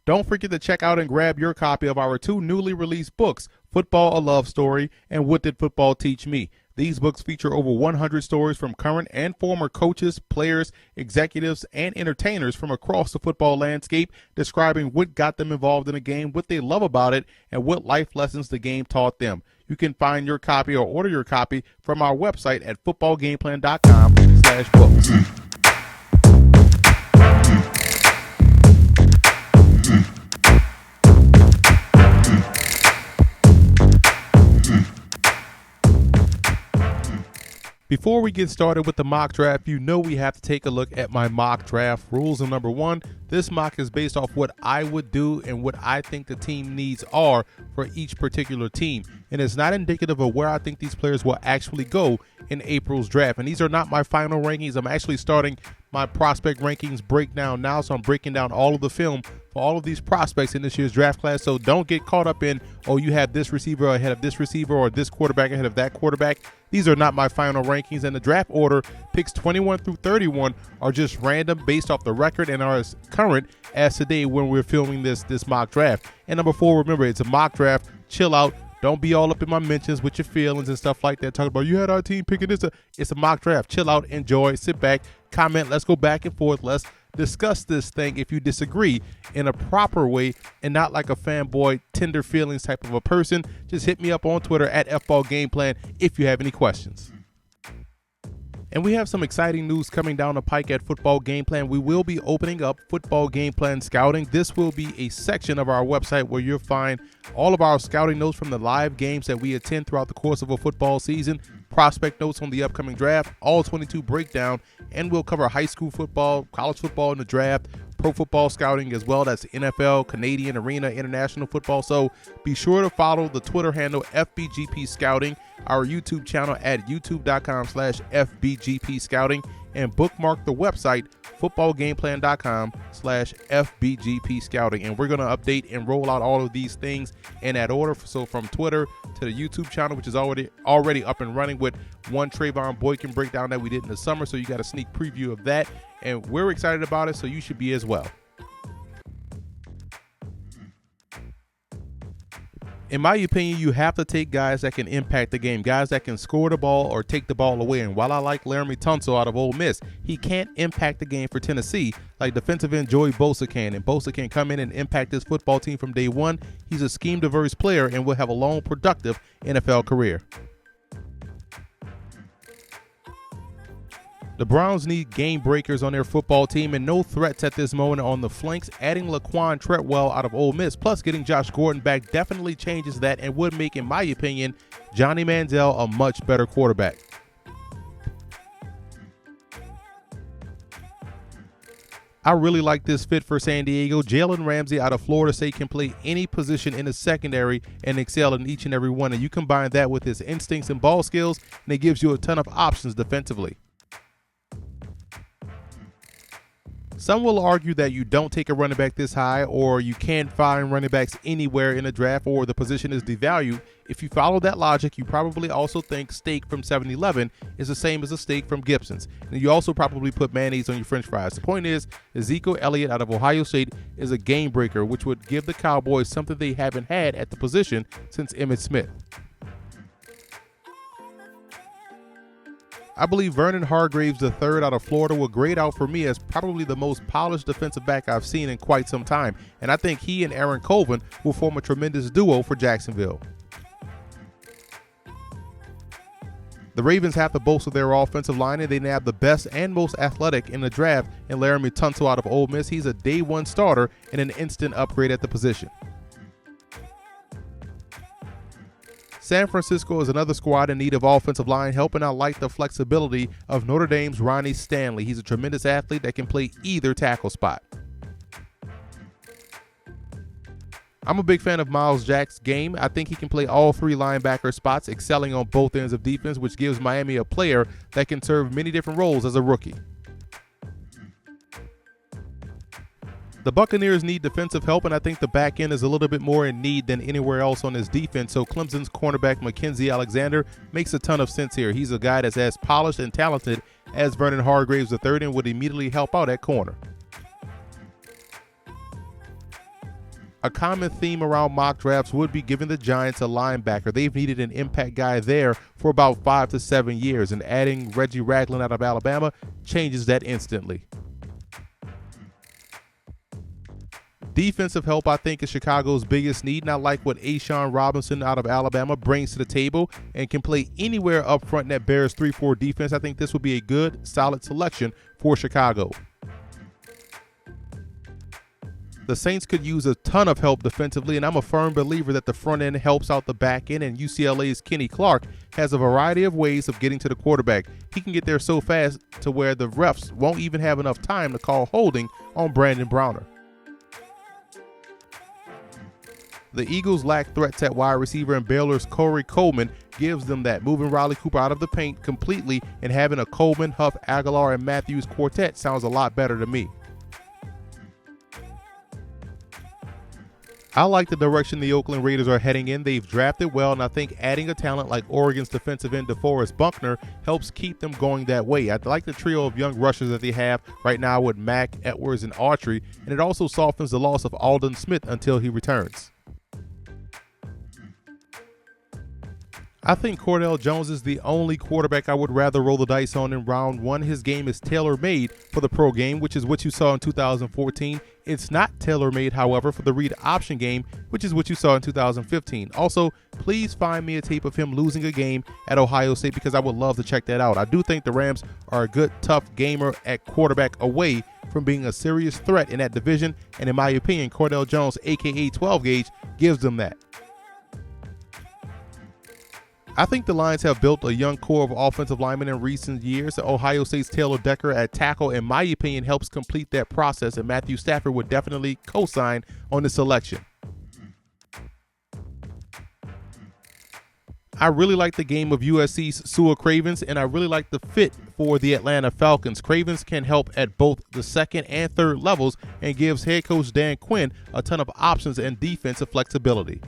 Don't forget to check out and grab your copy of our 2 newly released books, Football: A Love Story and What Did Football Teach Me? These books feature over 100 stories from current and former coaches, players, executives, and entertainers from across the football landscape, describing what got them involved in the game, what they love about it, and what life lessons the game taught them. You can find your copy or order your copy from our website at footballgameplan.com/books. Before we get started with the mock draft, you know we have to take a look at my mock draft rules. And number one, this mock is based off what I would do and what I think the team needs are for each particular team. And it's not indicative of where I think these players will actually go in April's draft. And these are not my final rankings. I'm actually starting my prospect rankings breakdown now. So I'm breaking down all of the film for all of these prospects in this year's draft class. So don't get caught up in, oh, you have this receiver ahead of this receiver or this quarterback ahead of that quarterback. These are not my final rankings, and the draft order, picks 21 through 31, are just random based off the record and are as current as today when we're filming this mock draft. And number four, remember, it's a mock draft. Chill out. Don't be all up in my mentions with your feelings and stuff like that. Talking about you had our team picking this. It's a mock draft. Chill out, enjoy, sit back, comment. Let's go back and forth. Let's discuss this thing if you disagree in a proper way and not like a fanboy, tender feelings type of a person. Just hit me up on Twitter at FBallGamePlan if you have any questions. And we have some exciting news coming down the pike at Football Game Plan. We will be opening up Football Game Plan Scouting. This will be a section of our website where you'll find all of our scouting notes from the live games that we attend throughout the course of a football season, prospect notes on the upcoming draft, all 22 breakdown, and we'll cover high school football, college football in the draft, pro football scouting as well. That's NFL, Canadian, Arena, international football. So be sure to follow the Twitter handle FBGP Scouting, our YouTube channel at youtube.com/FBGP Scouting, and bookmark the website footballgameplan.com/FBGP Scouting. And we're going to update and roll out all of these things in that order. So from Twitter to the YouTube channel, which is already up and running with one Trayvon Boykin breakdown that we did in the summer. So you got a sneak preview of that. And we're excited about it, so you should be as well. In my opinion, you have to take guys that can impact the game, guys that can score the ball or take the ball away. And while I like Laramie Tunsil out of Ole Miss, he can't impact the game for Tennessee like defensive end Joey Bosa can. And Bosa can come in and impact this football team from day one. He's a scheme-diverse player and will have a long, productive NFL career. The Browns need game breakers on their football team and no threats at this moment on the flanks. Adding Laquan Treadwell out of Ole Miss plus getting Josh Gordon back definitely changes that and would make, in my opinion, Johnny Manziel a much better quarterback. I really like this fit for San Diego. Jalen Ramsey out of Florida State can play any position in the secondary and excel in each and every one. And you combine that with his instincts and ball skills, and it gives you a ton of options defensively. Some will argue that you don't take a running back this high, or you can't find running backs anywhere in the draft, or the position is devalued. If you follow that logic, you probably also think steak from 7-Eleven is the same as a steak from Gibson's. And you also probably put mayonnaise on your french fries. The point is, Ezekiel Elliott out of Ohio State is a game breaker, which would give the Cowboys something they haven't had at the position since Emmitt Smith. I believe Vernon Hargreaves III out of Florida will grade out for me as probably the most polished defensive back I've seen in quite some time, and I think he and Aaron Colvin will form a tremendous duo for Jacksonville. The Ravens have to bolster their offensive line, and they now have the best and most athletic in the draft in Laramie Tunsil out of Ole Miss. He's a day one starter and an instant upgrade at the position. San Francisco is another squad in need of offensive line help, and I like the flexibility of Notre Dame's Ronnie Stanley. He's a tremendous athlete that can play either tackle spot. I'm a big fan of Miles Jack's game. I think he can play all three linebacker spots, excelling on both ends of defense, which gives Miami a player that can serve many different roles as a rookie. The Buccaneers need defensive help, and I think the back end is a little bit more in need than anywhere else on this defense, so Clemson's cornerback Mackenzie Alexander makes a ton of sense here. He's a guy that's as polished and talented as Vernon Hargreaves III and would immediately help out at corner. A common theme around mock drafts would be giving the Giants a linebacker. They've needed an impact guy there for about 5 to 7 years, and adding Reggie Ragland out of Alabama changes that instantly. Defensive help, I think, is Chicago's biggest need, and I like what A'Shawn Robinson out of Alabama brings to the table and can play anywhere up front in that Bears 3-4 defense. I think this would be a good, solid selection for Chicago. The Saints could use a ton of help defensively, and I'm a firm believer that the front end helps out the back end, and UCLA's Kenny Clark has a variety of ways of getting to the quarterback. He can get there so fast to where the refs won't even have enough time to call holding on Brandon Browner. The Eagles lack threats at wide receiver, and Baylor's Corey Coleman gives them that. Moving Riley Cooper out of the paint completely and having a Coleman, Huff, Aguilar, and Matthews quartet sounds a lot better to me. I like the direction the Oakland Raiders are heading in. They've drafted well, and I think adding a talent like Oregon's defensive end DeForest Buckner helps keep them going that way. I like the trio of young rushers that they have right now with Mack, Edwards, and Autry, and it also softens the loss of Aldon Smith until he returns. I think Cordell Jones is the only quarterback I would rather roll the dice on in round one. His game is tailor-made for the pro game, which is what you saw in 2014. It's not tailor-made, however, for the read option game, which is what you saw in 2015. Also, please find me a tape of him losing a game at Ohio State because I would love to check that out. I do think the Rams are a good, tough gamer at quarterback away from being a serious threat in that division, and in my opinion, Cordell Jones, aka 12 gauge, gives them that. I think the Lions have built a young core of offensive linemen in recent years. Ohio State's Taylor Decker at tackle, in my opinion, helps complete that process, and Matthew Stafford would definitely co-sign on this selection. I really like the game of USC's Sua Cravens, and I really like the fit for the Atlanta Falcons. Cravens can help at both the second and third levels and gives head coach Dan Quinn a ton of options and defensive flexibility.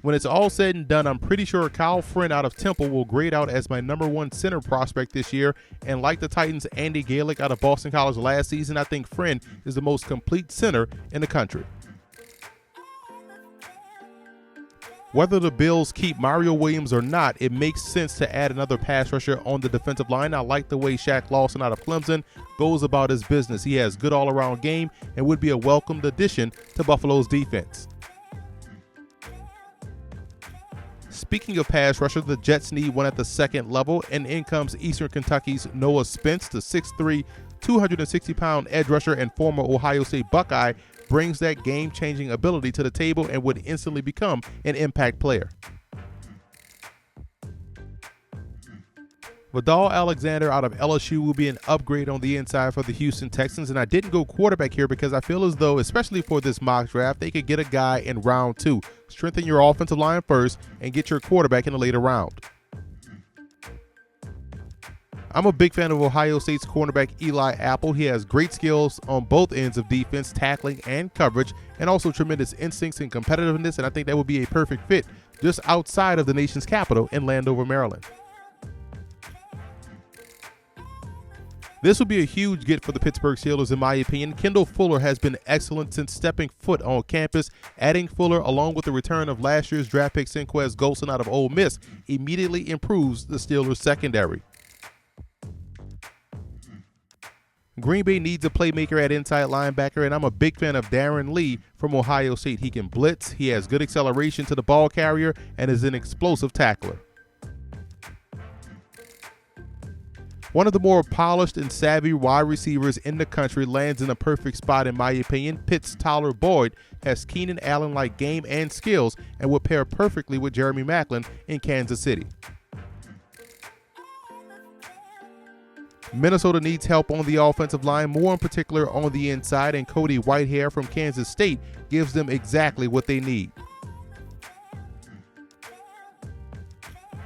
When it's all said and done, I'm pretty sure Kyle Friend out of Temple will grade out as my #1 center prospect this year. And like the Titans' Andy Galick out of Boston College last season, I think Friend is the most complete center in the country. Whether the Bills keep Mario Williams or not, it makes sense to add another pass rusher on the defensive line. I like the way Shaq Lawson out of Clemson goes about his business. He has good all-around game and would be a welcomed addition to Buffalo's defense. Speaking of pass rusher, the Jets need one at the second level, and in comes Eastern Kentucky's Noah Spence, the 6'3", 260-pound edge rusher and former Ohio State Buckeye, brings that game-changing ability to the table and would instantly become an impact player. Vidal Alexander out of LSU will be an upgrade on the inside for the Houston Texans, and I didn't go quarterback here because I feel as though, especially for this mock draft, they could get a guy in round 2. Strengthen your offensive line first and get your quarterback in the later round. I'm a big fan of Ohio State's cornerback Eli Apple. He has great skills on both ends of defense, tackling and coverage, and also tremendous instincts and competitiveness, and I think that would be a perfect fit just outside of the nation's capital in Landover, Maryland. This would be a huge get for the Pittsburgh Steelers in my opinion. Kendall Fuller has been excellent since stepping foot on campus. Adding Fuller along with the return of last year's draft pick Senquez Golson out of Ole Miss immediately improves the Steelers secondary. Green Bay needs a playmaker at inside linebacker, and I'm a big fan of Darren Lee from Ohio State. He can blitz, he has good acceleration to the ball carrier, and is an explosive tackler. One of the more polished and savvy wide receivers in the country lands in a perfect spot in my opinion. Pitt's Tyler Boyd has Keenan Allen-like game and skills and would pair perfectly with Jeremy Maclin in Kansas City. Minnesota needs help on the offensive line, more in particular on the inside, and Cody Whitehair from Kansas State gives them exactly what they need.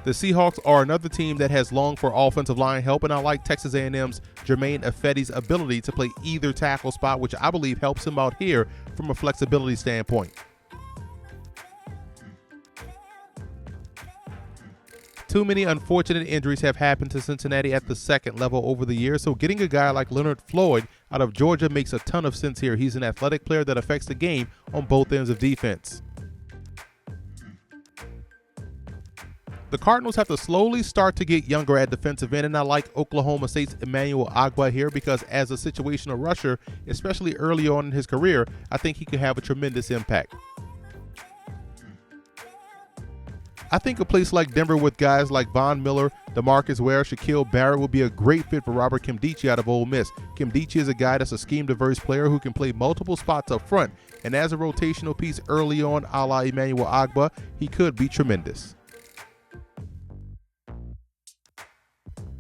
The Seahawks are another team that has longed for offensive line help, and I like Texas A&M's Jermaine Ifedi's ability to play either tackle spot, which I believe helps him out here from a flexibility standpoint. Too many unfortunate injuries have happened to Cincinnati at the second level over the years, so getting a guy like Leonard Floyd out of Georgia makes a ton of sense here. He's an athletic player that affects the game on both ends of defense. The Cardinals have to slowly start to get younger at defensive end, and I like Oklahoma State's Emmanuel Ogbah here because as a situational rusher, especially early on in his career, I think he could have a tremendous impact. I think a place like Denver with guys like Von Miller, DeMarcus Ware, Shaquille Barrett would be a great fit for Robert Nkemdiche out of Ole Miss. Nkemdiche is a guy that's a scheme-diverse player who can play multiple spots up front, and as a rotational piece early on a la Emmanuel Ogbah, he could be tremendous.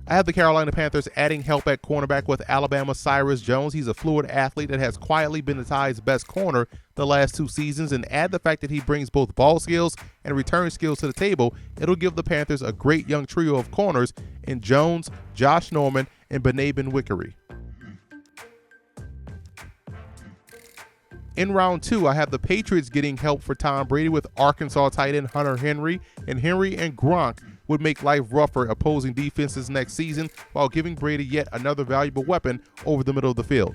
I have the Carolina Panthers adding help at cornerback with Alabama's Cyrus Jones. He's a fluid athlete that has quietly been the Tide's best corner the last 2 seasons, and add the fact that he brings both ball skills and return skills to the table, it'll give the Panthers a great young trio of corners in Jones, Josh Norman, and Benabin Wickery. In round 2, I have the Patriots getting help for Tom Brady with Arkansas tight end Hunter Henry, and Henry and Gronk would make life rough for opposing defenses next season while giving Brady yet another valuable weapon over the middle of the field.